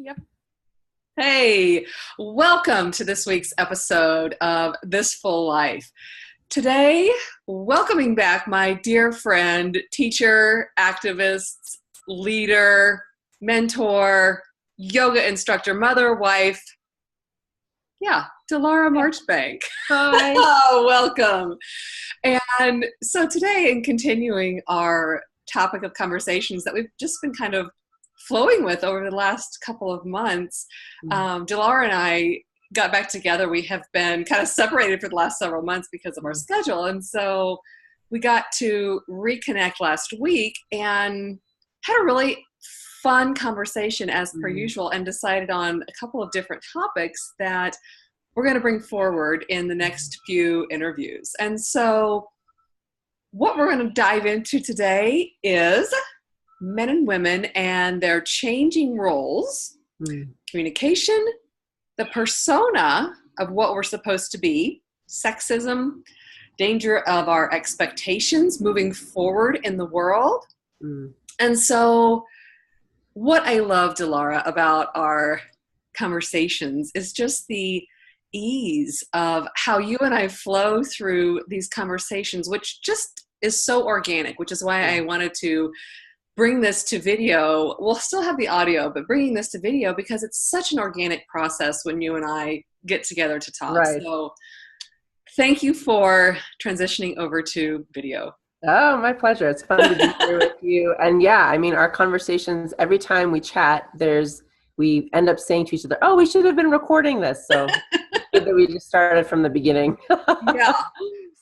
Yep. Hey, welcome to this week's episode of This Full Life. Today, welcoming back my dear friend, teacher, activist, leader, mentor, yoga instructor, mother, wife. Yeah, Delara Marchbank. Hi. Oh, welcome. And so today, in continuing our topic of conversations that we've just been kind of flowing with over the last couple of months, Delara and I got back together. We have been kind of separated for the last several months because of our schedule. And so we got to reconnect last week and had a really fun conversation as per usual, and decided on a couple of different topics that we're going to bring forward in the next few interviews. And so what we're going to dive into today is men and women and their changing roles, communication, the persona of what we're supposed to be, sexism, danger of our expectations moving forward in the world. And so what I love, Delara, about our conversations is just the ease of how you and I flow through these conversations, which just is so organic, which is why I wanted to bring this to video. We'll still have the audio, but bringing this to video because it's such an organic process when you and I get together to talk. Right. So thank you for transitioning over to video. Oh, my pleasure. It's fun to be here with you. And yeah, I mean, our conversations, every time we chat, we end up saying to each other, oh, we should have been recording this. So good that we just started from the beginning. Yeah.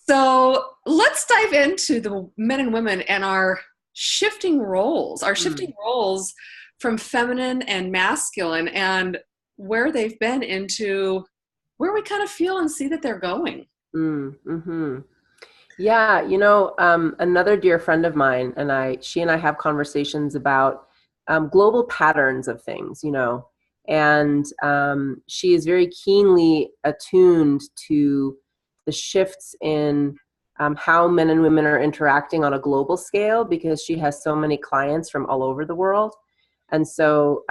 So let's dive into the men and women and our shifting roles from feminine and masculine, and where they've been into where we kind of feel and see that they're going. Yeah, another dear friend of mine she and I have conversations about global patterns of things, and she is very keenly attuned to the shifts in how men and women are interacting on a global scale, because she has so many clients from all over the world. And so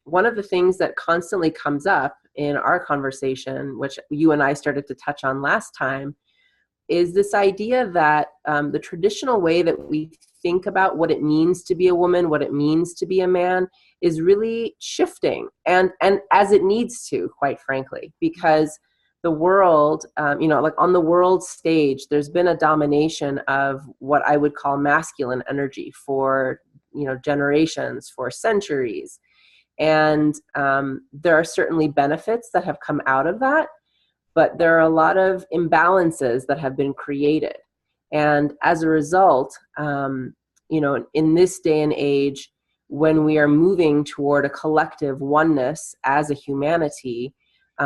one of the things that constantly comes up in our conversation, which you and I started to touch on last time, is this idea that the traditional way that we think about what it means to be a woman, what it means to be a man, is really shifting, and as it needs to, quite frankly, because the world, like on the world stage, there's been a domination of what I would call masculine energy for, generations, for centuries. And there are certainly benefits that have come out of that, but there are a lot of imbalances that have been created. And as a result, in this day and age, when we are moving toward a collective oneness as a humanity,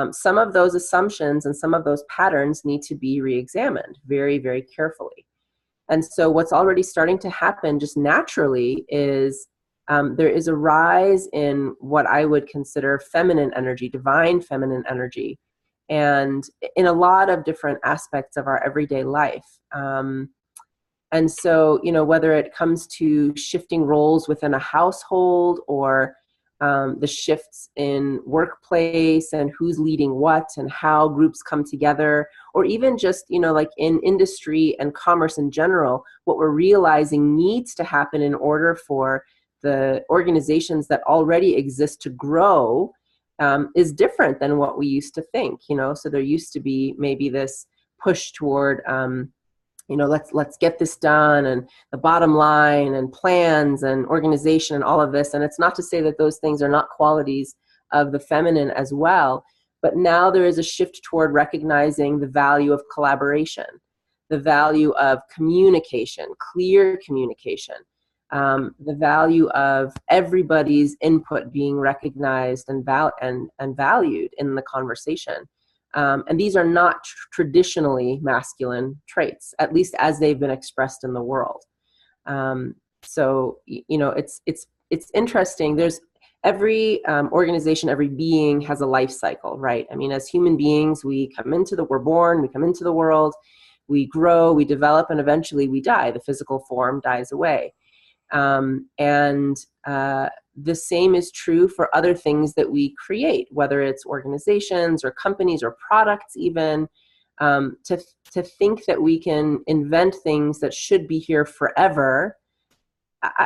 some of those assumptions and some of those patterns need to be re-examined very, very carefully. And so what's already starting to happen just naturally is there is a rise in what I would consider feminine energy, divine feminine energy, and in a lot of different aspects of our everyday life. And so, whether it comes to shifting roles within a household, or the shifts in workplace and who's leading what and how groups come together, or even just, like in industry and commerce in general, what we're realizing needs to happen in order for the organizations that already exist to grow is different than what we used to think, so there used to be maybe this push toward, let's get this done, and the bottom line, and plans, and organization, and all of this. And it's not to say that those things are not qualities of the feminine as well, but now there is a shift toward recognizing the value of collaboration, the value of communication, clear communication, the value of everybody's input being recognized and valued in the conversation. And these are not traditionally masculine traits, at least as they've been expressed in the world. So, it's interesting. There's every organization, every being has a life cycle, right? I mean, as human beings, we're born, we come into the world, we grow, we develop, and eventually we die. The physical form dies away. And the same is true for other things that we create, whether it's organizations or companies or products even. To think that we can invent things that should be here forever,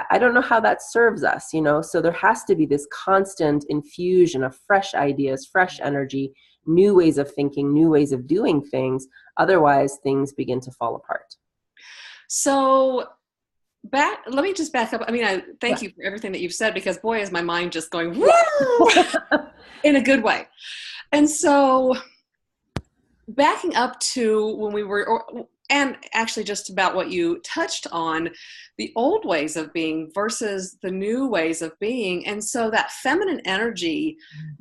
I don't know how that serves us, So there has to be this constant infusion of fresh ideas, fresh energy, new ways of thinking, new ways of doing things. Otherwise, things begin to fall apart. So let me just back up. I mean, I thank you for everything that you've said, because boy, is my mind just going in a good way. And so backing up to when we were, and actually just about what you touched on, the old ways of being versus the new ways of being. And so that feminine energy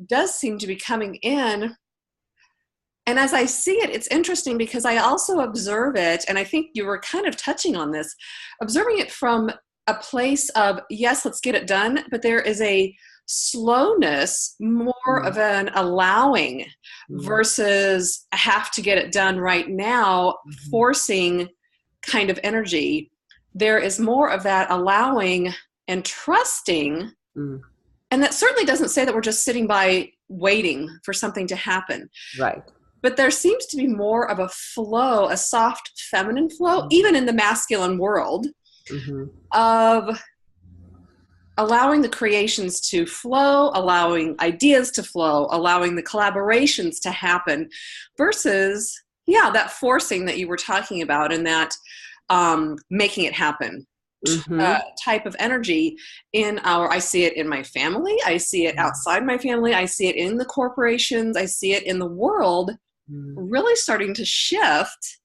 does seem to be coming in. And as I see it, it's interesting because I also observe it, and I think you were kind of touching on this, observing it from a place of, yes, let's get it done, but there is a slowness, more of an allowing versus I have to get it done right now, forcing kind of energy. There is more of that allowing and trusting. And that certainly doesn't say that we're just sitting by waiting for something to happen. Right. But there seems to be more of a flow, a soft feminine flow, even in the masculine world, of allowing the creations to flow, allowing ideas to flow, allowing the collaborations to happen, versus, that forcing that you were talking about, and that making it happen type of energy I see it in my family, I see it outside my family, I see it in the corporations, I see it in the world, really starting to shift.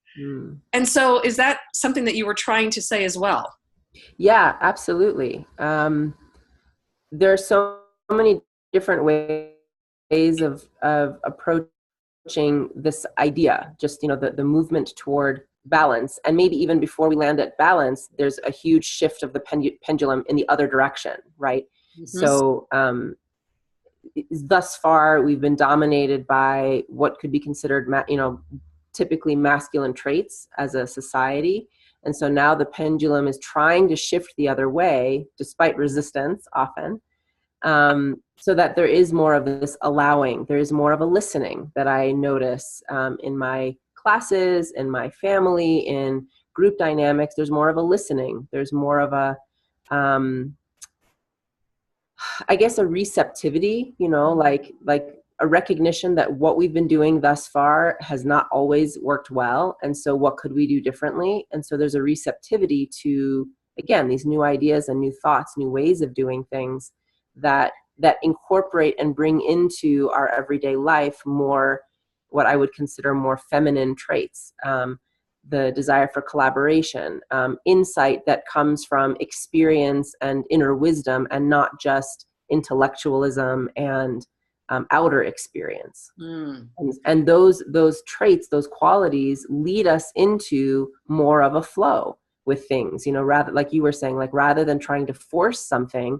And so is that something that you were trying to say as well? Yeah, absolutely. There are so many different ways of approaching this idea, just, the movement toward balance. And maybe even before we land at balance, there's a huge shift of the pendulum in the other direction, right? So thus far, we've been dominated by what could be considered, typically masculine traits as a society. And so now the pendulum is trying to shift the other way, despite resistance often, so that there is more of this allowing. There is more of a listening that I notice in my classes, in my family, in group dynamics. There's more of a listening. There's more of a, I guess, a receptivity, like a recognition that what we've been doing thus far has not always worked well. And so what could we do differently? And so there's a receptivity to, again, these new ideas and new thoughts, new ways of doing things that incorporate and bring into our everyday life more, what I would consider more feminine traits. The desire for collaboration, insight that comes from experience and inner wisdom, and not just intellectualism and outer experience. And those traits, those qualities lead us into more of a flow with things, rather, like you were saying, like rather than trying to force something,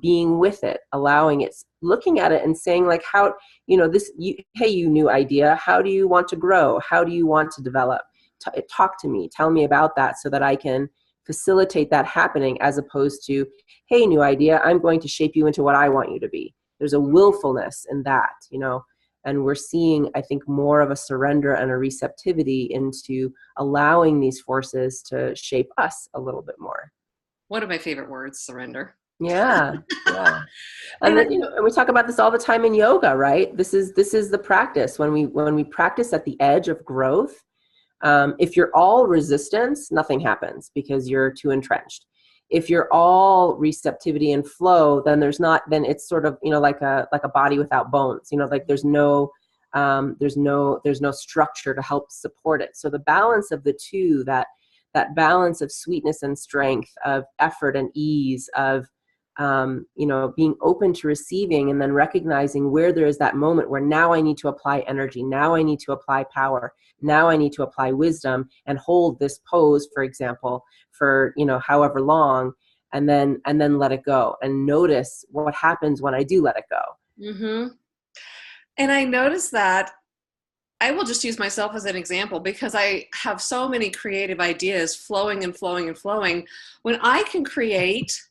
being with it, allowing it, looking at it and saying, like, how, hey, you new idea, how do you want to grow? How do you want to develop? Talk to me, tell me about that so that I can facilitate that happening, as opposed to, hey, new idea, I'm going to shape you into what I want you to be. There's a willfulness in that, and we're seeing, I think, more of a surrender and a receptivity into allowing these forces to shape us a little bit more. One of my favorite words, surrender. Yeah. And then, and we talk about this all the time in yoga, right? This is the practice. When we practice at the edge of growth, if you're all resistance, nothing happens because you're too entrenched. If you're all receptivity and flow, then it's sort of, like a body without bones, like there's no structure to help support it. So the balance of the two, that balance of sweetness and strength, of effort and ease, of being open to receiving, and then recognizing where there is that moment where now I need to apply energy, now I need to apply power, now I need to apply wisdom and hold this pose, for example, for, however long, and then let it go and notice what happens when I do let it go. And I noticed that I will just use myself as an example because I have so many creative ideas flowing and flowing and flowing. When I can create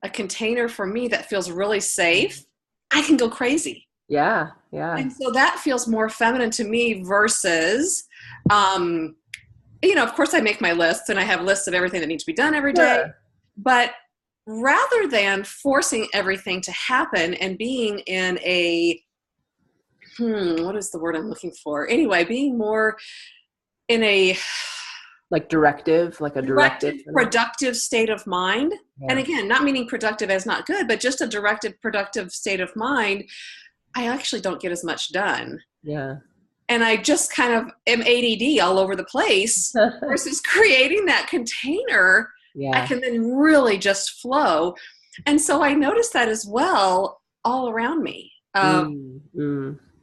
a container for me that feels really safe, I can go crazy. Yeah. Yeah. And so that feels more feminine to me versus, of course I make my lists and I have lists of everything that needs to be done every day. Sure. But rather than forcing everything to happen and being in a, what is the word I'm looking for? Anyway, being more in a Directive, productive state of mind. Yeah. And again, not meaning productive as not good, but just a directed, productive state of mind. I actually don't get as much done. Yeah. And I just kind of am ADD all over the place versus creating that container. Yeah. I can then really just flow. And so I noticed that as well all around me.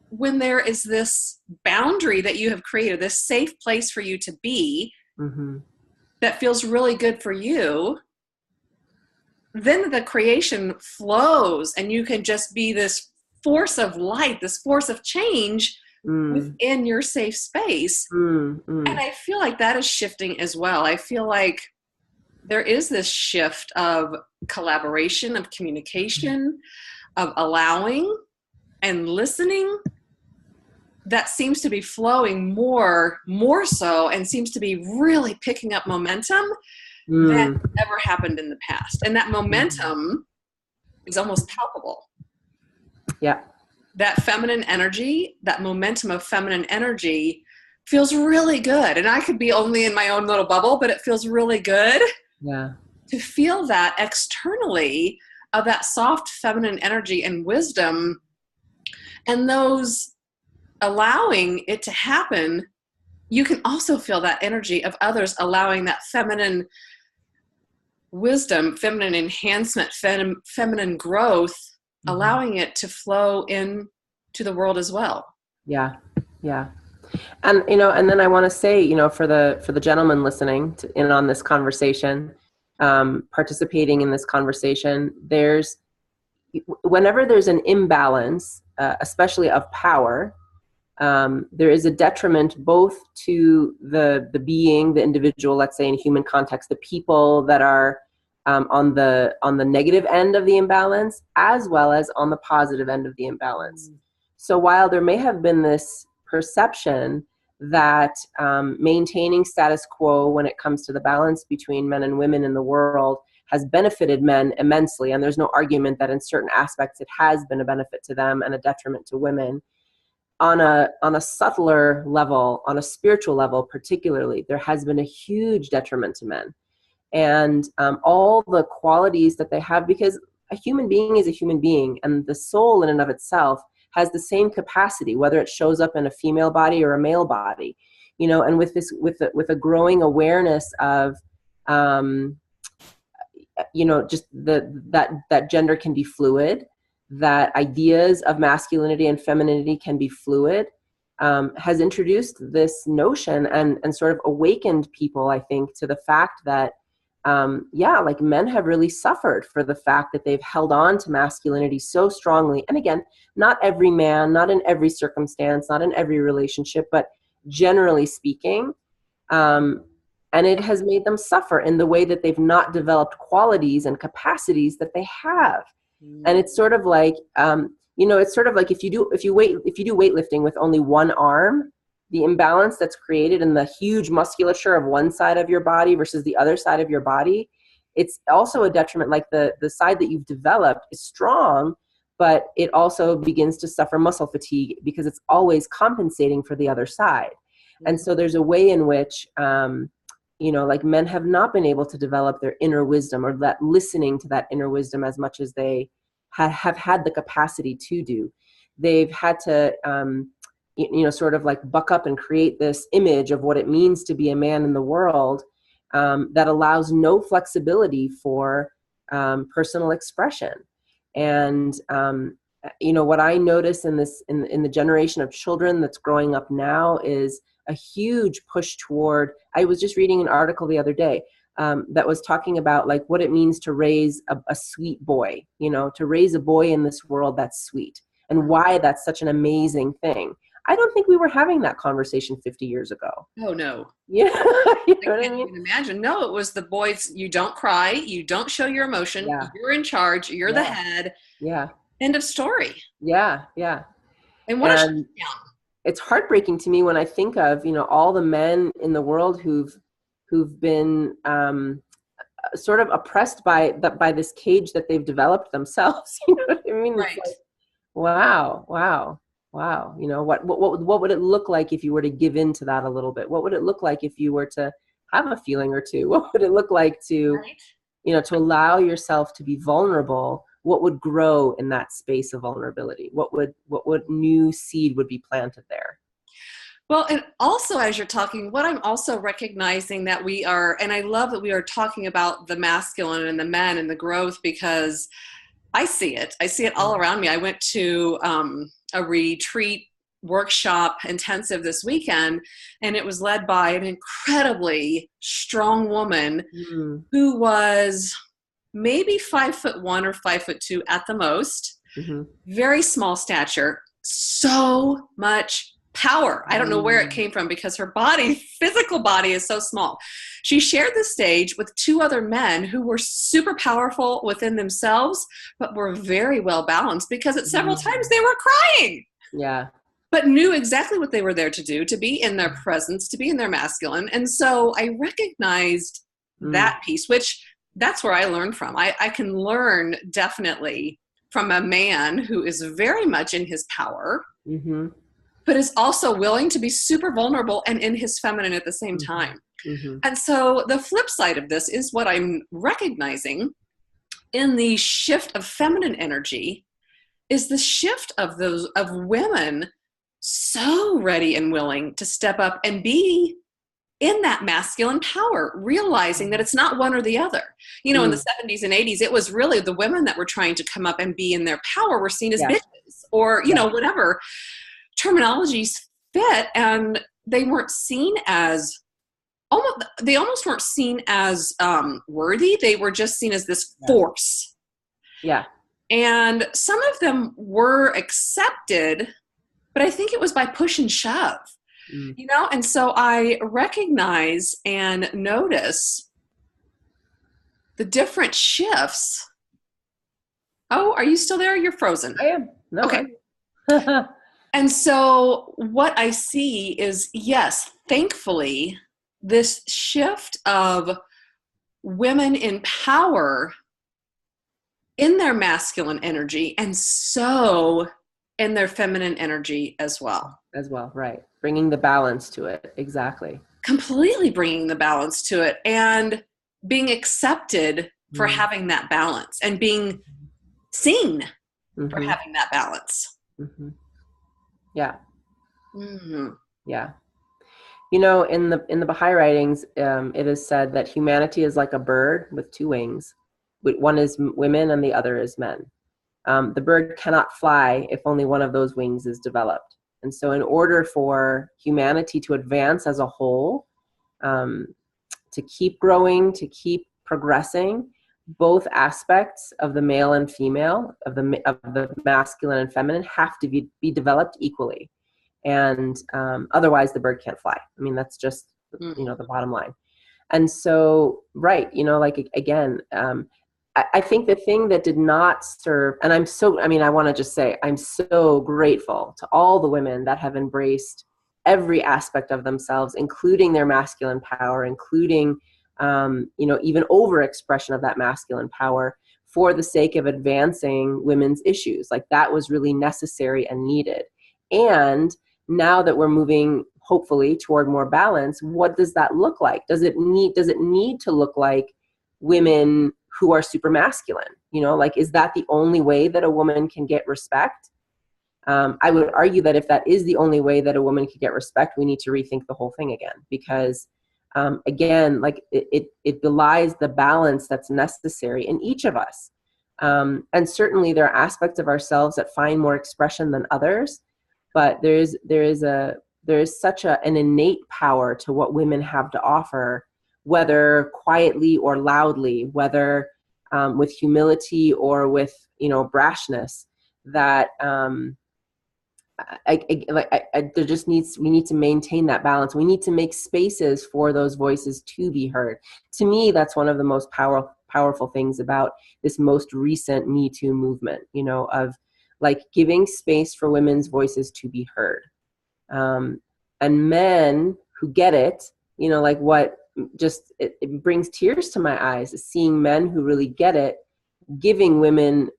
When there is this boundary that you have created, this safe place for you to be, that feels really good for you, then the creation flows and you can just be this force of light, this force of change within your safe space. And I feel like that is shifting as well. I feel like there is this shift of collaboration, of communication, of allowing and listening that seems to be flowing more so, and seems to be really picking up momentum than ever happened in the past. And that momentum is almost palpable. Yeah. That feminine energy, that momentum of feminine energy feels really good. And I could be only in my own little bubble, but it feels really good to feel that externally, of that soft feminine energy and wisdom, and those allowing it to happen. You can also feel that energy of others allowing that feminine wisdom, feminine enhancement, feminine growth, allowing it to flow in to the world as well. Yeah. Yeah. And, and then I want to say, for the gentleman listening in on this conversation, participating in this conversation, whenever there's an imbalance, especially of power, there is a detriment both to the being, the individual, let's say in a human context, the people that are on the negative end of the imbalance, as well as on the positive end of the imbalance. So while there may have been this perception that maintaining status quo when it comes to the balance between men and women in the world has benefited men immensely, and there's no argument that in certain aspects it has been a benefit to them and a detriment to women, on a subtler level, on a spiritual level particularly, there has been a huge detriment to men. And all the qualities that they have, because a human being is a human being, and the soul in and of itself has the same capacity, whether it shows up in a female body or a male body, and with a growing awareness of, just that gender can be fluid, that ideas of masculinity and femininity can be fluid, has introduced this notion and sort of awakened people, I think, to the fact that, men have really suffered for the fact that they've held on to masculinity so strongly. And again, not every man, not in every circumstance, not in every relationship, but generally speaking, and it has made them suffer in the way that they've not developed qualities and capacities that they have. And it's sort of like, if you do weightlifting with only one arm, the imbalance that's created in the huge musculature of one side of your body versus the other side of your body, it's also a detriment. Like the side that you've developed is strong, but it also begins to suffer muscle fatigue because it's always compensating for the other side. And so there's a way in which, men have not been able to develop their inner wisdom, or that listening to that inner wisdom as much as they have had the capacity to do. They've had to, sort of like buck up and create this image of what it means to be a man in the world, that allows no flexibility for personal expression. And, what I notice in the generation of children that's growing up now is a huge push toward, I was just reading an article the other day that was talking about like what it means to raise a sweet boy, to raise a boy in this world that's sweet, and why that's such an amazing thing. I don't think we were having that conversation 50 years ago. Oh, no. Yeah. You know I what I can't mean? even imagine. No, it was the boys, you don't cry, you don't show your emotion, Yeah. you're in charge, you're the Yeah. head. Yeah. End of story. Yeah. Yeah. And what a And shutdown. it's heartbreaking to me when I think of, all the men in the world who've been sort of oppressed by this cage that they've developed themselves. You know what I mean? It's Right. like, wow, wow, wow. What would it look like if you were to give in to that a little bit? What would it look like if you were to have a feeling or two? What would it look like to, Right. to allow yourself to be vulnerable? What would grow in that space of vulnerability? What would new seed would be planted there? Well, and also as you're talking, what I'm also recognizing that we are, and I love that we are talking about the masculine and the men and the growth, because I see it. I see it all around me. I went to a retreat workshop intensive this weekend, and it was led by an incredibly strong woman who was maybe 5'1" or 5'2" at the most, very small stature, so much power. I don't know where it came from because her physical body is so small. She shared the stage with two other men who were super powerful within themselves, but were very well balanced, because at several times they were crying. Yeah. But knew exactly what they were there to do, to be in their presence, to be in their masculine. And so I recognized that piece, which that's where I learned from. I can learn definitely from a man who is very much in his power, but is also willing to be super vulnerable and in his feminine at the same time. And so the flip side of this is what I'm recognizing in the shift of feminine energy is the shift of women so ready and willing to step up and be in that masculine power, realizing that it's not one or the other. In the 70s and 80s, it was really the women that were trying to come up and be in their power were seen as bitches, or, whatever terminologies fit. And they weren't seen as almost weren't seen as worthy. They were just seen as this force. Yeah. And some of them were accepted, but I think it was by push and shove. And so I recognize and notice the different shifts. Oh, are you still there? You're frozen. I am. No, okay. And so what I see is, yes, thankfully, this shift of women in power in their masculine energy, and so in their feminine energy as well. Right. Bringing the balance to it. Exactly. Completely bringing the balance to it, and being accepted for having that balance, and being seen for having that balance. Yeah. Yeah. In the Baha'i writings, it is said that humanity is like a bird with two wings. One is women and the other is men. The bird cannot fly if only one of those wings is developed. And so in order for humanity to advance as a whole, to keep growing, to keep progressing, both aspects of the male and female, of the masculine and feminine, have to be developed equally. And otherwise the bird can't fly. I mean, that's just, the bottom line. And so, right, again, I think the thing that did not serve, and I want to just say, I'm so grateful to all the women that have embraced every aspect of themselves, including their masculine power, including, even overexpression of that masculine power for the sake of advancing women's issues. Like, that was really necessary and needed. And now that we're moving, hopefully, toward more balance, what does that look like? Does it need to look like women who are super masculine? Is that the only way that a woman can get respect? I would argue that if that is the only way that a woman can get respect, we need to rethink the whole thing again, because again, it belies the balance that's necessary in each of us. And certainly there are aspects of ourselves that find more expression than others, but there is such an innate power to what women have to offer, whether quietly or loudly, whether with humility or with brashness, that there just we need to maintain that balance. We need to make spaces for those voices to be heard. To me, that's one of the most powerful things about this most recent Me Too movement, of like giving space for women's voices to be heard. And men who get it, like what just, it brings tears to my eyes, is seeing men who really get it, giving women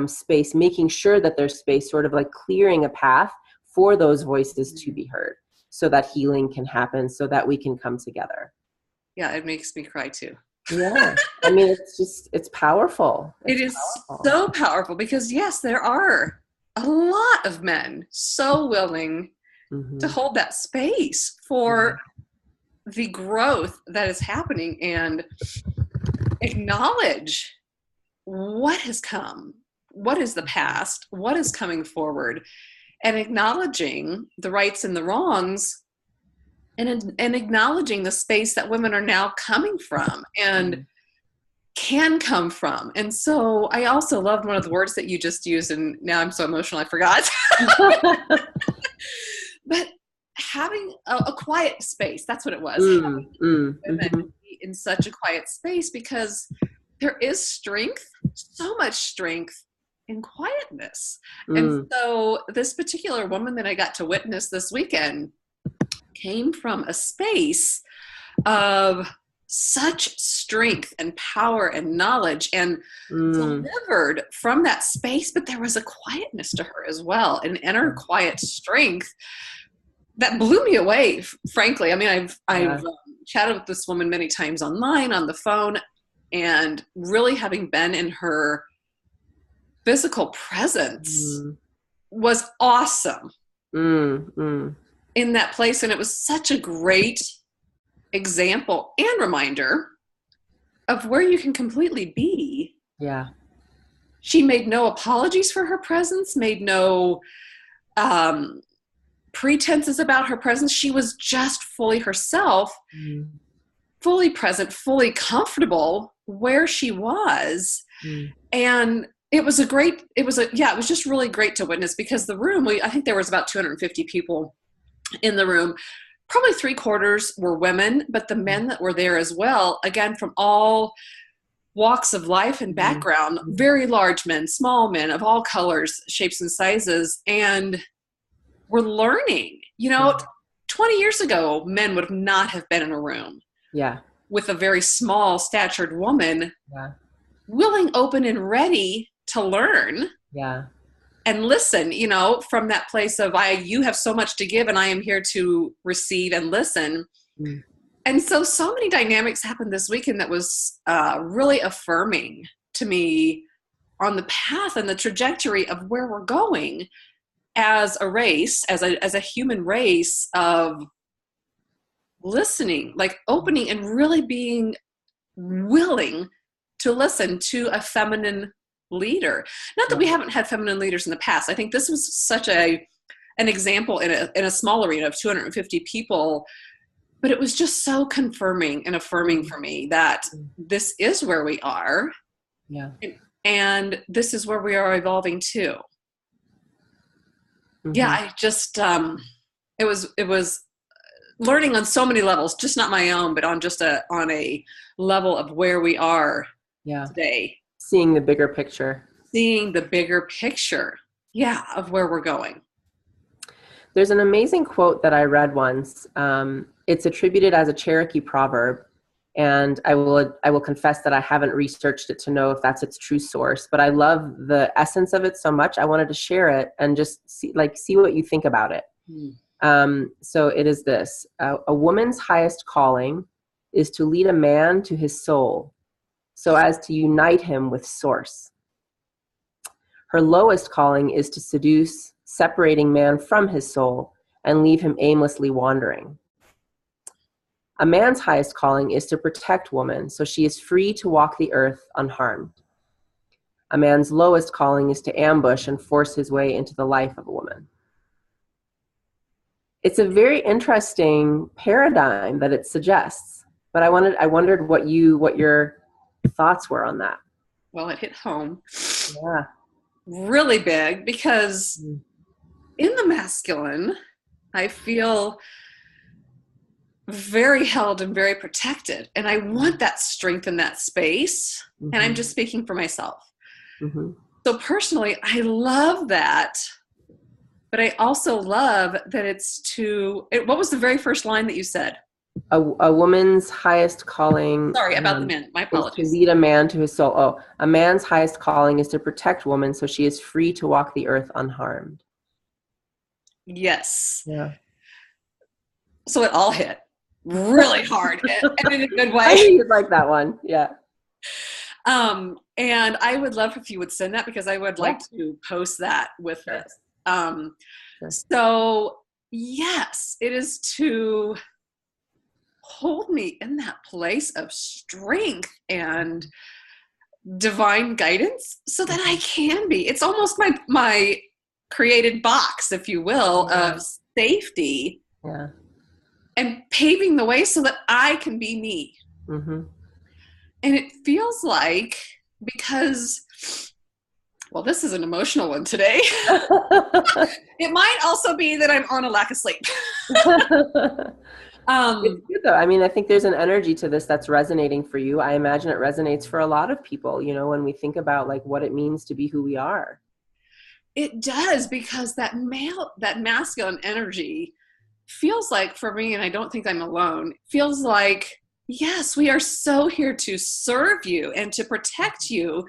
space, making sure that there's space, sort of like clearing a path for those voices to be heard so that healing can happen, so that we can come together. Yeah, it makes me cry too. Yeah. I mean, it's powerful. It is so powerful because yes, there are a lot of men so willing to hold that space for the growth that is happening and acknowledge what has come, what is the past, what is coming forward, and acknowledging the rights and the wrongs, and acknowledging the space that women are now coming from and can come from. And so I also loved one of the words that you just used, and now I'm so emotional I forgot. But having a quiet space, that's what it was. Women be in such a quiet space, because there is strength, so much strength in quietness. And so this particular woman that I got to witness this weekend came from a space of such strength and power and knowledge, and delivered from that space. But there was a quietness to her as well, an inner quiet strength that blew me away, frankly. I mean, I've chatted with this woman many times online, on the phone, and really having been in her physical presence was awesome in that place. And it was such a great example and reminder of where you can completely be. Yeah. She made no apologies for her presence, made no pretenses about her presence. She was just fully herself, fully present, fully comfortable where she was. And it was it was just really great to witness, because the room, I think there was about 250 people in the room. Probably 3/4 were women, but the men that were there as well, again, from all walks of life and background, very large men, small men of all colors, shapes, and sizes. And we're learning, 20 years ago, men would not have been in a room with a very small statured woman, willing, open, and ready to learn and listen, from that place of, you have so much to give and I am here to receive and listen. And so many dynamics happened this weekend that was really affirming to me on the path and the trajectory of where we're going as a race, as a human race, of listening, like opening and really being willing to listen to a feminine leader. Not that we haven't had feminine leaders in the past. I think this was such an example in a small arena of 250 people, but it was just so confirming and affirming for me that this is where we are. And this is where we are evolving to. I just, it was learning on so many levels, just not my own, but on a level of where we are today. Seeing the bigger picture. Of where we're going. There's an amazing quote that I read once. It's attributed as a Cherokee proverb. And I will confess that I haven't researched it to know if that's its true source, but I love the essence of it so much. I wanted to share it and just see what you think about it. So it is this: a woman's highest calling is to lead a man to his soul, so as to unite him with source. Her lowest calling is to seduce, separating man from his soul and leave him aimlessly wandering. A man's highest calling is to protect woman, so she is free to walk the earth unharmed. A man's lowest calling is to ambush and force his way into the life of a woman. It's a very interesting paradigm that it suggests, but I wondered what your thoughts were on that. Well, it hit home really big, because in the masculine, I feel very held and very protected. And I want that strength in that space. Mm-hmm. And I'm just speaking for myself. Mm-hmm. So personally, I love that. But I also love that what was the very first line that you said? A woman's highest calling. Sorry about the men. My apologies. Is to lead a man to his soul. Oh, a man's highest calling is to protect woman so she is free to walk the earth unharmed. Yes. Yeah. So it all hit really hard and in a good way. I knew you'd like that one. Yeah. And I would love if you would send that, because I would like to post that with this. Sure. So yes, it is to hold me in that place of strength and divine guidance so that I can be. It's almost my created box, if you will, of safety. Yeah. And paving the way so that I can be me. Mm-hmm. And it feels like, because, well, this is an emotional one today. It might also be that I'm on a lack of sleep. It's good though. I mean, I think there's an energy to this that's resonating for you. I imagine it resonates for a lot of people, you know, when we think about like what it means to be who we are. It does, because that masculine energy feels like, for me, and I don't think I'm alone, feels like, yes, we are so here to serve you and to protect you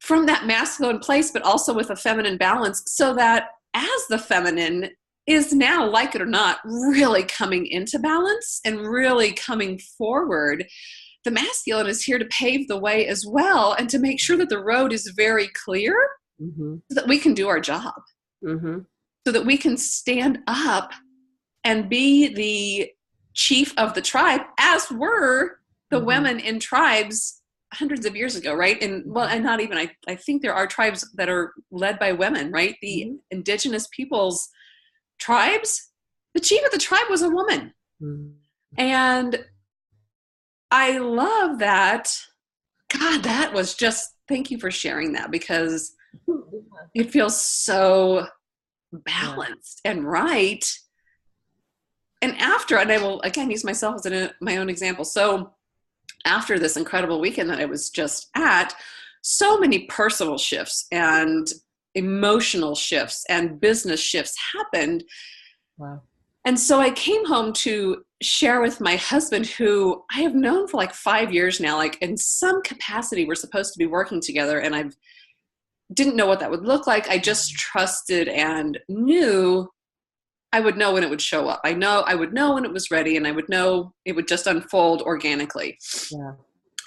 from that masculine place, but also with a feminine balance, so that as the feminine is now, like it or not, really coming into balance and really coming forward, the masculine is here to pave the way as well, and to make sure that the road is very clear, mm-hmm. so that we can do our job, mm-hmm. so that we can stand up and be the chief of the tribe, as were the mm-hmm. women in tribes hundreds of years ago, right? And well, and not even, I think there are tribes that are led by women, right? The mm-hmm. indigenous peoples tribes, the chief of the tribe was a woman. Mm-hmm. And I love that. God, that was just, thank you for sharing that, because it feels so balanced and right. And after, and I will again use myself as my own example. So after this incredible weekend that I was just at, so many personal shifts and emotional shifts and business shifts happened. Wow. And so I came home to share with my husband, who I have known for like 5 years now, like in some capacity we're supposed to be working together, and I didn't know what that would look like. I just trusted and knew I would know when it would show up. I would know when it was ready, and I would know it would just unfold organically. Yeah.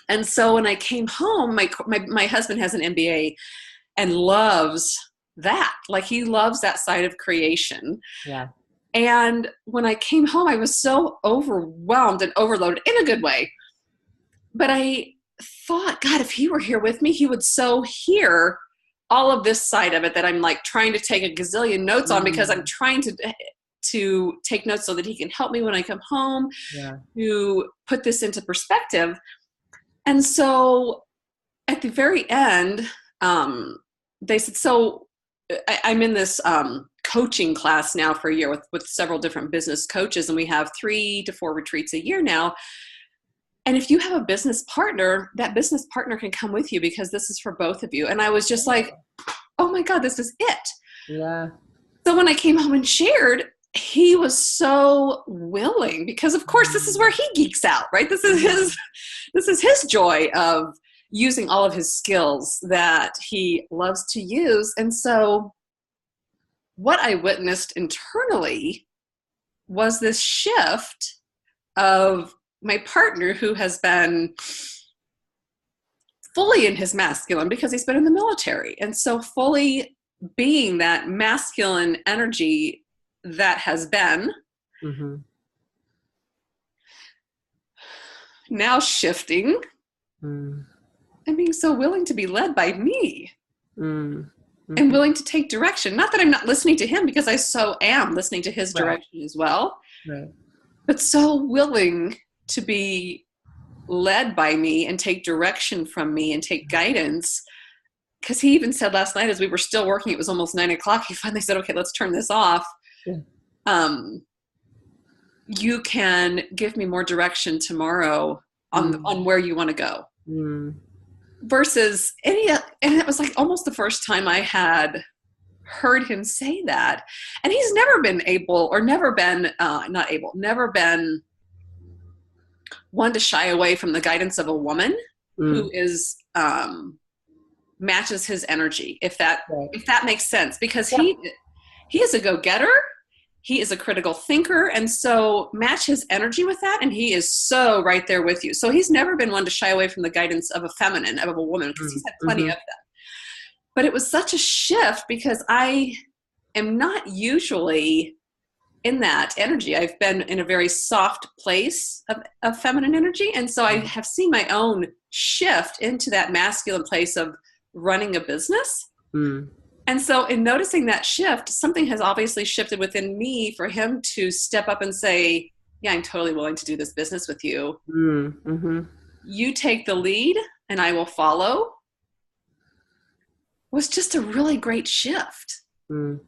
And so when I came home, my husband has an MBA and loves that. Like, he loves that side of creation. Yeah. And when I came home, I was so overwhelmed and overloaded in a good way. But I thought, God, if he were here with me, he would so hear all of this side of it that I'm like trying to take a gazillion notes on, because I'm trying to take notes so that he can help me when I come home to put this into perspective. And so at the very end, they said, so I'm in this coaching class now for a year with several different business coaches, and we have 3 to 4 retreats a year now. And if you have a business partner, that business partner can come with you, because this is for both of you. And I was just like, oh my God, this is it. Yeah. So when I came home and shared, he was so willing, because of course this is where he geeks out, right? This is his joy of using all of his skills that he loves to use. And so what I witnessed internally was this shift of my partner, who has been fully in his masculine because he's been in the military. And so fully being that masculine energy that has been now shifting and being so willing to be led by me and willing to take direction. Not that I'm not listening to him, because I so am listening to his direction as well, but so willing to be led by me and take direction from me and take guidance because he even said last night as we were still working, it was almost 9 o'clock. He finally said, okay, let's turn this off. Yeah. You can give me more direction tomorrow on where you want to go. Versus and it was like almost the first time I had heard him say that. And he's never been never been one to shy away from the guidance of a woman who is matches his energy, if that makes sense, because he is a go-getter. He is a critical thinker, and so match his energy with that, and he is so right there with you. So he's never been one to shy away from the guidance of a woman, because he's had plenty of them. But it was such a shift, because I am not usually in that energy. I've been in a very soft place of feminine energy, and so I have seen my own shift into that masculine place of running a business. And so in noticing that shift, something has obviously shifted within me for him to step up and say, yeah, I'm totally willing to do this business with you. You take the lead and I will follow. Was just a really great shift. Well,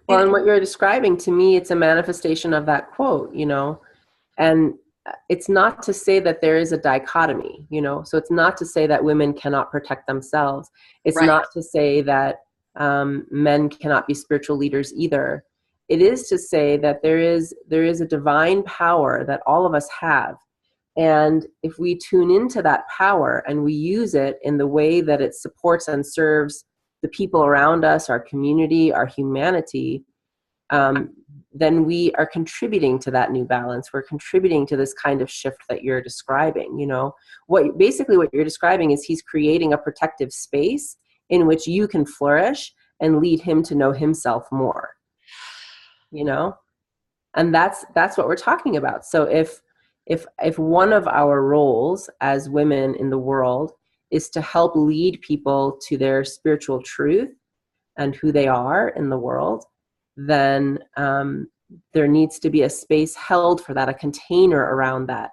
and what you're describing, to me, it's a manifestation of that quote, and it's not to say that there is a dichotomy, so it's not to say that women cannot protect themselves. It's not to say that men cannot be spiritual leaders either. It is to say that there is a divine power that all of us have. And if we tune into that power and we use it in the way that it supports and serves the people around us, our community, our humanity, then we are contributing to that new balance. We're contributing to this kind of shift that you're describing. What you're describing is he's creating a protective space in which you can flourish and lead him to know himself more, and that's what we're talking about. So if one of our roles as women in the world is to help lead people to their spiritual truth and who they are in the world, then there needs to be a space held for that, a container around that.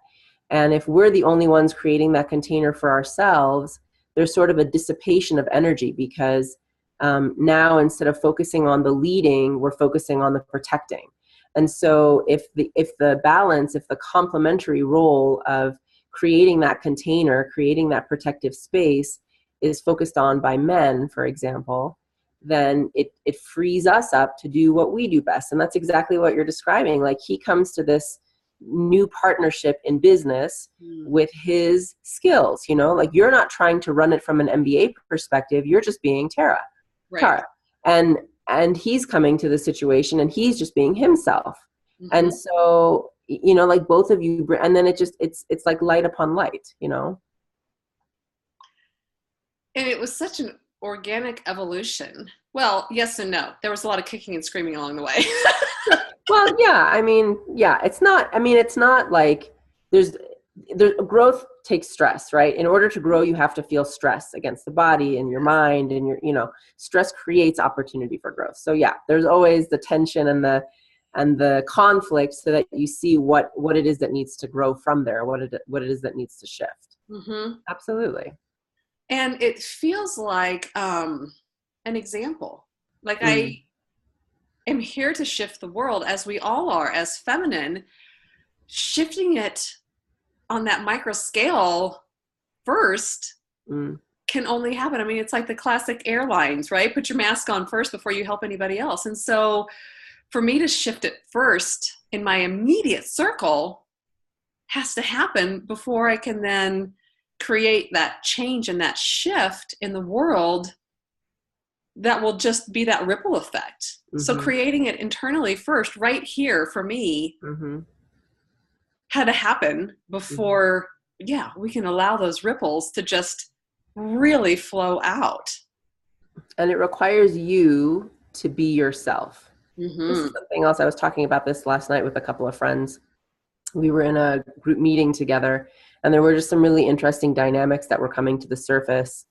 And if we're the only ones creating that container for ourselves, there's sort of a dissipation of energy, because now instead of focusing on the leading, we're focusing on the protecting. And so if the complementary role of creating that container, creating that protective space is focused on by men, for example, then it frees us up to do what we do best. And that's exactly what you're describing. Like, he comes to this new partnership in business with his skills, like, you're not trying to run it from an MBA perspective. You're just being Tara. And he's coming to the situation and he's just being himself. And so, like, both of you, and then it's like light upon light, And it was such an organic evolution. Well, yes and no. There was a lot of kicking and screaming along the way. Well, yeah. It's not like there's growth takes stress, right? In order to grow, you have to feel stress against the body and your mind, and stress creates opportunity for growth. So yeah, there's always the tension and the conflict, so that you see what it is that needs to grow from there, what it is that needs to shift. Absolutely. And it feels like an example. Like, I am here to shift the world, as we all are, as feminine. Shifting it on that micro scale first can only happen. I mean, it's like the classic airlines, right? Put your mask on first before you help anybody else. And so for me to shift it first in my immediate circle has to happen before I can then create that change and that shift in the world that will just be that ripple effect. So creating it internally first, right here for me, had to happen before, we can allow those ripples to just really flow out. And it requires you to be yourself. This is something else. I was talking about this last night with a couple of friends. We were in a group meeting together, and there were just some really interesting dynamics that were coming to the surface,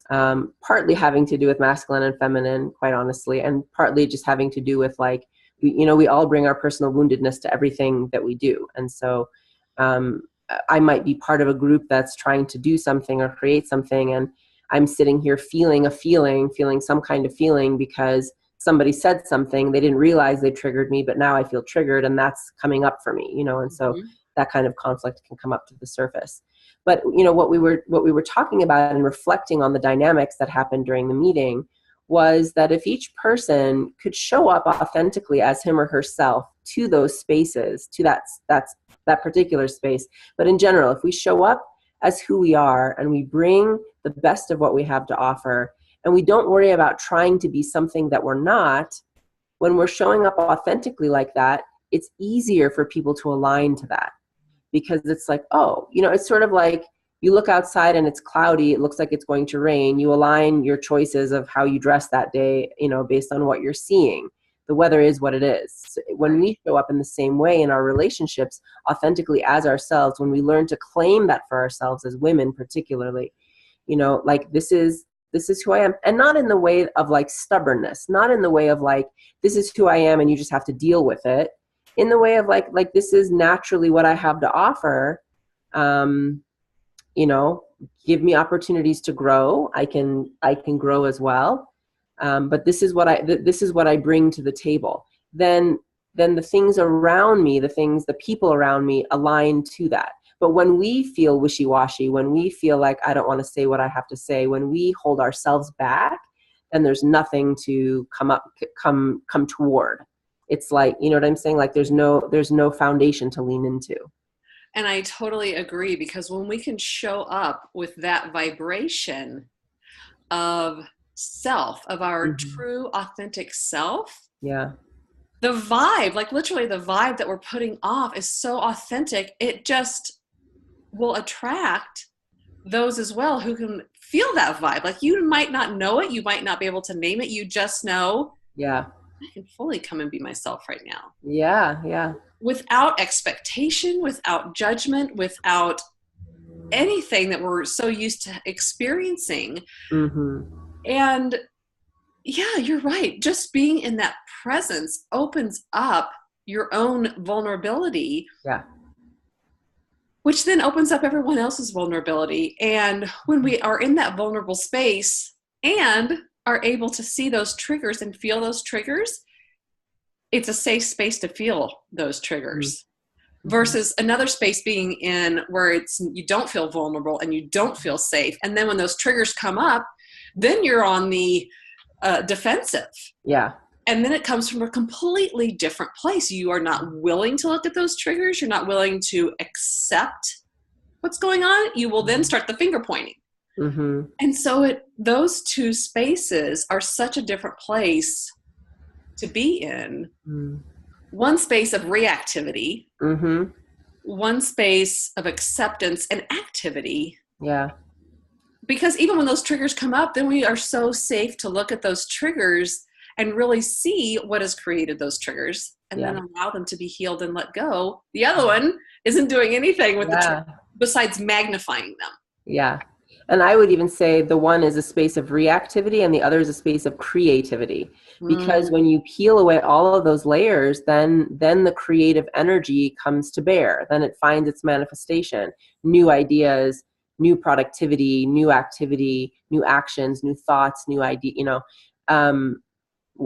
partly having to do with masculine and feminine, quite honestly, and partly just having to do with, like, we all bring our personal woundedness to everything that we do. And so I might be part of a group that's trying to do something or create something, and I'm sitting here feeling some kind of feeling because somebody said something, they didn't realize they triggered me, but now I feel triggered and that's coming up for me, and so that kind of conflict can come up to the surface. But what we were talking about and reflecting on the dynamics that happened during the meeting was that if each person could show up authentically as him or herself to those spaces, to that particular space, but in general, if we show up as who we are and we bring the best of what we have to offer, and we don't worry about trying to be something that we're not, when we're showing up authentically like that, it's easier for people to align to that. Because it's like, it's sort of like you look outside and it's cloudy, it looks like it's going to rain. You align your choices of how you dress that day, based on what you're seeing. The weather is what it is. When we show up in the same way in our relationships, authentically as ourselves, when we learn to claim that for ourselves as women particularly, like this is who I am. And not in the way of like stubbornness, not in the way of like, this is who I am and you just have to deal with it. In the way of like this is naturally what I have to offer. Give me opportunities to grow. I can grow as well. But this is what I bring to the table. Then the things around me, the people around me align to that. But when we feel wishy-washy, when we feel like I don't want to say what I have to say, when we hold ourselves back, then there's nothing to come toward. It's like, you know what I'm saying? Like there's no foundation to lean into. And I totally agree, because when we can show up with that vibration of self, of our true authentic self, yeah, the vibe, like literally the vibe that we're putting off is so authentic, it just will attract those as well who can feel that vibe. Like you might not know it, you might not be able to name it, you just know, I can fully come and be myself right now. Yeah. Without expectation, without judgment, without anything that we're so used to experiencing. And yeah, you're right. Just being in that presence opens up your own vulnerability. Yeah. Which then opens up everyone else's vulnerability. And when we are in that vulnerable space and are able to see those triggers and feel those triggers, it's a safe space to feel those triggers. Versus another space being in where you don't feel vulnerable and you don't feel safe. And then when those triggers come up, then you're on the defensive. Yeah. And then it comes from a completely different place. You are not willing to look at those triggers. You're not willing to accept what's going on. You will then start the finger pointing. And so those two spaces are such a different place to be in. One space of reactivity, one space of acceptance and activity. Yeah. Because even when those triggers come up, then we are so safe to look at those triggers and really see what has created those triggers and then allow them to be healed and let go. The other one isn't doing anything with the triggers besides magnifying them. Yeah. And I would even say the one is a space of reactivity and the other is a space of creativity. Because when you peel away all of those layers, then the creative energy comes to bear. Then it finds its manifestation. New ideas, new productivity, new activity, new actions, new thoughts, new idea,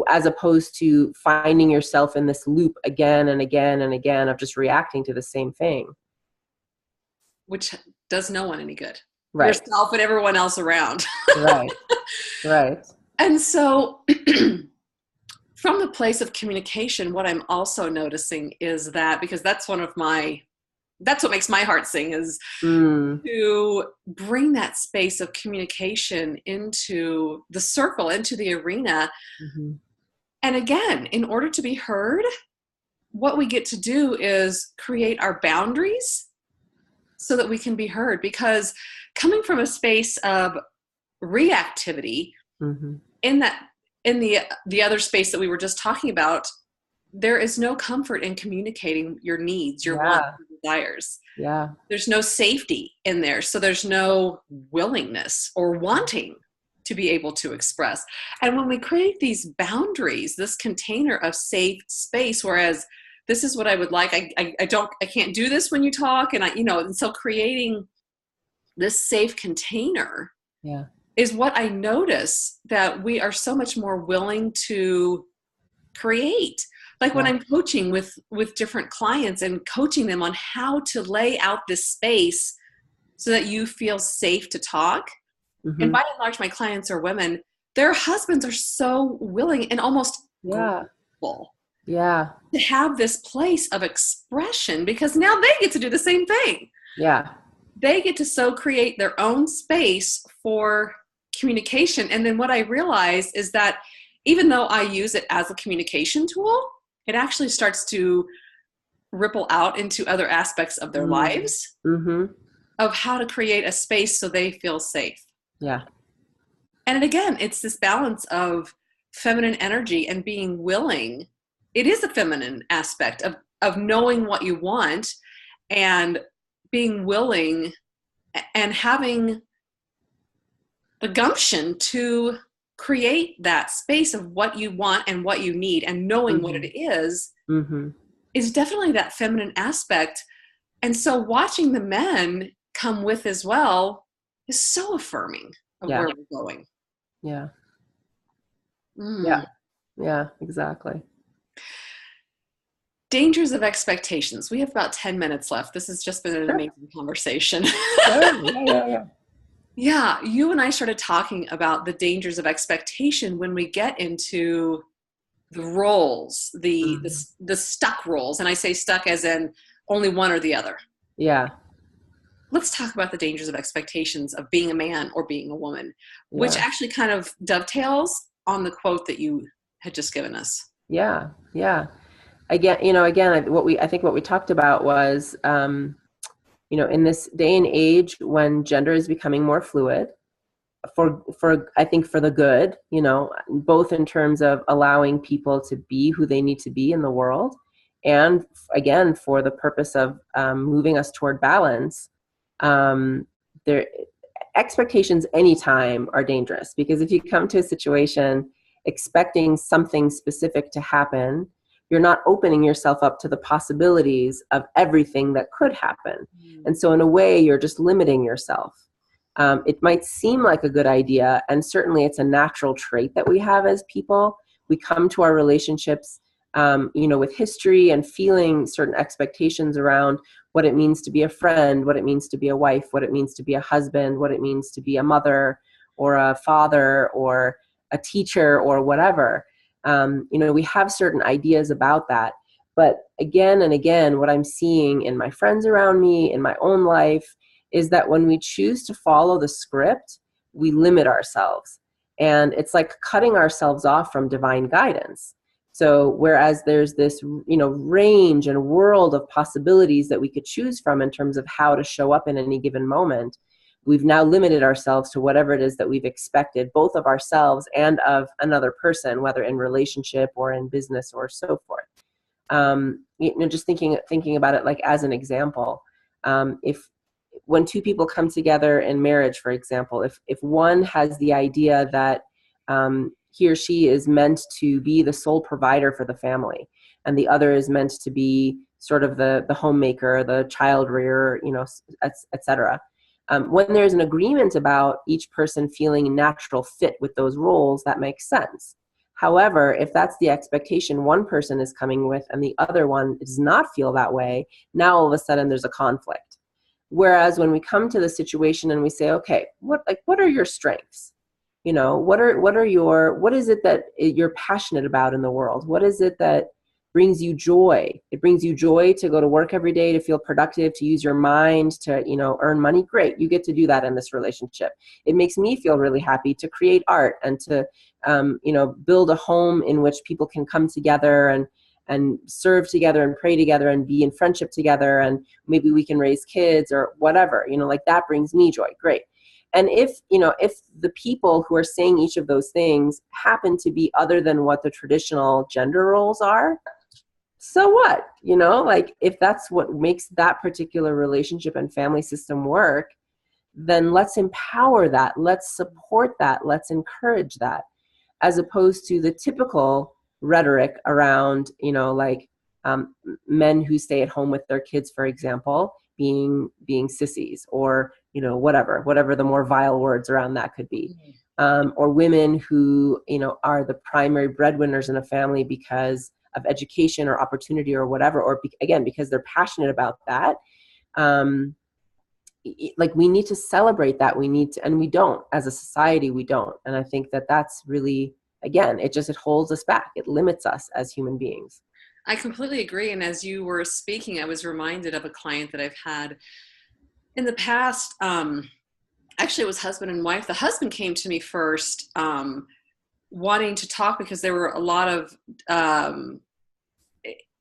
as opposed to finding yourself in this loop again and again and again of just reacting to the same thing. Which does no one any good. Right. Yourself and everyone else around. Right. And so from the place of communication, what I'm also noticing is that, because that's what makes my heart sing, is to bring that space of communication into the circle, into the arena. And again, in order to be heard, what we get to do is create our boundaries so that we can be heard. Because coming from a space of reactivity, in the other space that we were just talking about, there is no comfort in communicating your needs, your wants, your desires. Yeah. There's no safety in there. So there's no willingness or wanting to be able to express. And when we create these boundaries, this container of safe space, whereas this is what I would like, I can't do this when you talk. And and so creating this safe container is what I notice, that we are so much more willing to create. Like when I'm coaching with different clients and coaching them on how to lay out this space so that you feel safe to talk. Mm-hmm. And by and large, my clients are women. Their husbands are so willing and almost grateful to have this place of expression, because now they get to do the same thing. Yeah. They get to so create their own space for communication. And then what I realize is that even though I use it as a communication tool, it actually starts to ripple out into other aspects of their lives, of how to create a space so they feel safe. Yeah. And again, it's this balance of feminine energy and being willing. It is a feminine aspect of knowing what you want and being willing and having the gumption to create that space of what you want and what you need, and knowing what it is definitely that feminine aspect. And so watching the men come with as well is so affirming of where we're going. Yeah. Mm. Yeah. Yeah, exactly. Dangers of expectations. We have about 10 minutes left. This has just been an amazing conversation. Yeah, you and I started talking about the dangers of expectation when we get into the roles, the stuck roles. And I say stuck as in only one or the other. Yeah. Let's talk about the dangers of expectations of being a man or being a woman, which actually kind of dovetails on the quote that you had just given us. Yeah. Yeah. I think what we talked about was, in this day and age when gender is becoming more fluid, I think for the good, both in terms of allowing people to be who they need to be in the world, and again, for the purpose of moving us toward balance. Expectations anytime are dangerous, because if you come to a situation expecting something specific to happen, you're not opening yourself up to the possibilities of everything that could happen. And so in a way, you're just limiting yourself. It might seem like a good idea, and certainly it's a natural trait that we have as people. We come to our relationships, with history and feeling certain expectations around what it means to be a friend, what it means to be a wife, what it means to be a husband, what it means to be a mother or a father or a teacher or whatever. We have certain ideas about that. But again and again, what I'm seeing in my friends around me, in my own life, is that when we choose to follow the script, we limit ourselves. And it's like cutting ourselves off from divine guidance. So whereas there's this, range and world of possibilities that we could choose from in terms of how to show up in any given moment, we've now limited ourselves to whatever it is that we've expected, both of ourselves and of another person, whether in relationship or in business or so forth. Just thinking about it like as an example, when two people come together in marriage, for example, if one has the idea that he or she is meant to be the sole provider for the family, and the other is meant to be sort of the homemaker, the child rearer, et cetera. When there's an agreement about each person feeling a natural fit with those roles, that makes sense. However, if that's the expectation one person is coming with and the other one does not feel that way, now all of a sudden there's a conflict. Whereas when we come to the situation and we say, okay, what are your strengths? What is it that you're passionate about in the world? What is it that brings you joy? It brings you joy to go to work every day, to feel productive, to use your mind, to, earn money. Great. You get to do that in this relationship. It makes me feel really happy to create art and to, build a home in which people can come together and serve together and pray together and be in friendship together. And maybe we can raise kids or whatever, that brings me joy. Great. And if the people who are saying each of those things happen to be other than what the traditional gender roles are, so what? If that's what makes that particular relationship and family system work, then let's empower that. Let's support that. Let's encourage that, as opposed to the typical rhetoric around, men who stay at home with their kids, for example, being sissies, or whatever the more vile words around that could be. Or women who, are the primary breadwinners in a family because of education or opportunity or whatever, or again, because they're passionate about that. Like, we need to celebrate that. And we don't, as a society, we don't. And I think that that's really, again, it holds us back. It limits us as human beings. I completely agree. And as you were speaking, I was reminded of a client that I've had in the past. Actually, it was husband and wife. The husband came to me first, wanting to talk because there were a lot of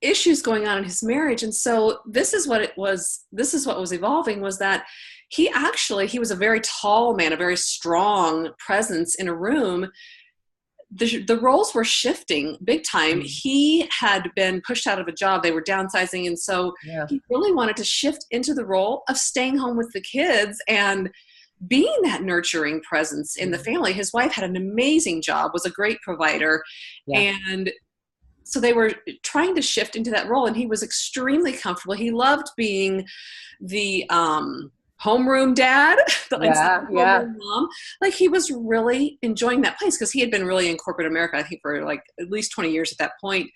issues going on in his marriage. And so this is what was evolving, was that he was a very tall man, a very strong presence in a room. The roles were shifting big time. He had been pushed out of a job. They were downsizing. And so he really wanted to shift into the role of staying home with the kids and being that nurturing presence in the family. His wife had an amazing job, was a great provider. And so they were trying to shift into that role, and he was extremely comfortable. He loved being the homeroom dad, homeroom mom. Like, he was really enjoying that place because he had been really in corporate America, I think, for like at least 20 years at that point,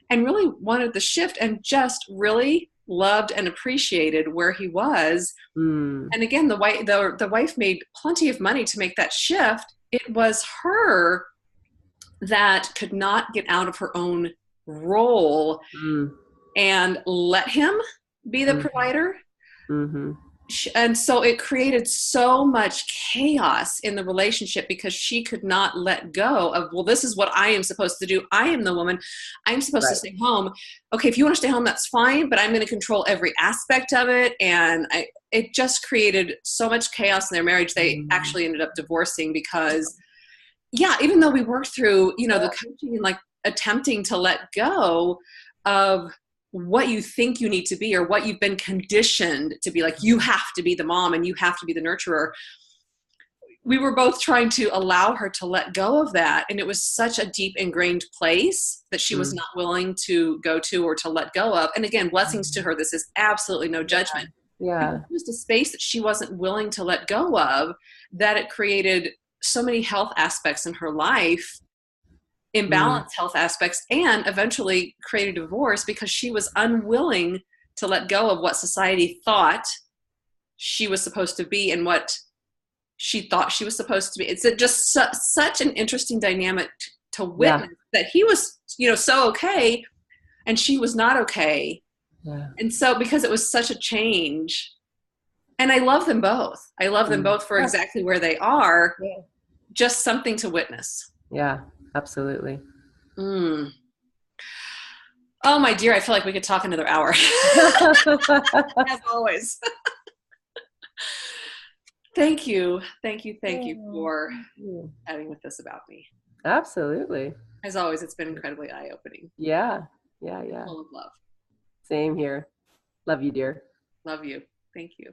and really wanted the shift and just really loved and appreciated where he was. And again, the wife made plenty of money to make that shift. It was her that could not get out of her own role and let him be the provider. And so it created so much chaos in the relationship because she could not let go of, well, this is what I am supposed to do. I am the woman. I'm supposed to stay home. Okay, if you want to stay home, that's fine, but I'm going to control every aspect of it. And it just created so much chaos in their marriage. They actually ended up divorcing because, even though we worked through, the coaching and like attempting to let go of what you think you need to be or what you've been conditioned to be, like, you have to be the mom and you have to be the nurturer. We were both trying to allow her to let go of that. And it was such a deep ingrained place that she was not willing to go to or to let go of. And again, blessings to her. This is absolutely no judgment. It was a space that she wasn't willing to let go of, that it created so many health aspects in her life, imbalanced health aspects, and eventually created divorce because she was unwilling to let go of what society thought she was supposed to be and what she thought she was supposed to be. It's just such an interesting dynamic to witness that he was, so okay, and she was not okay. And so because it was such a change, and I love them both. I love them both for exactly where they are. Just something to witness. Yeah, absolutely. Oh, my dear, I feel like we could talk another hour. As always. Thank you for chatting with us about me. Absolutely. As always, it's been incredibly eye-opening. Yeah. Full of love. Same here. Love you, dear. Love you. Thank you.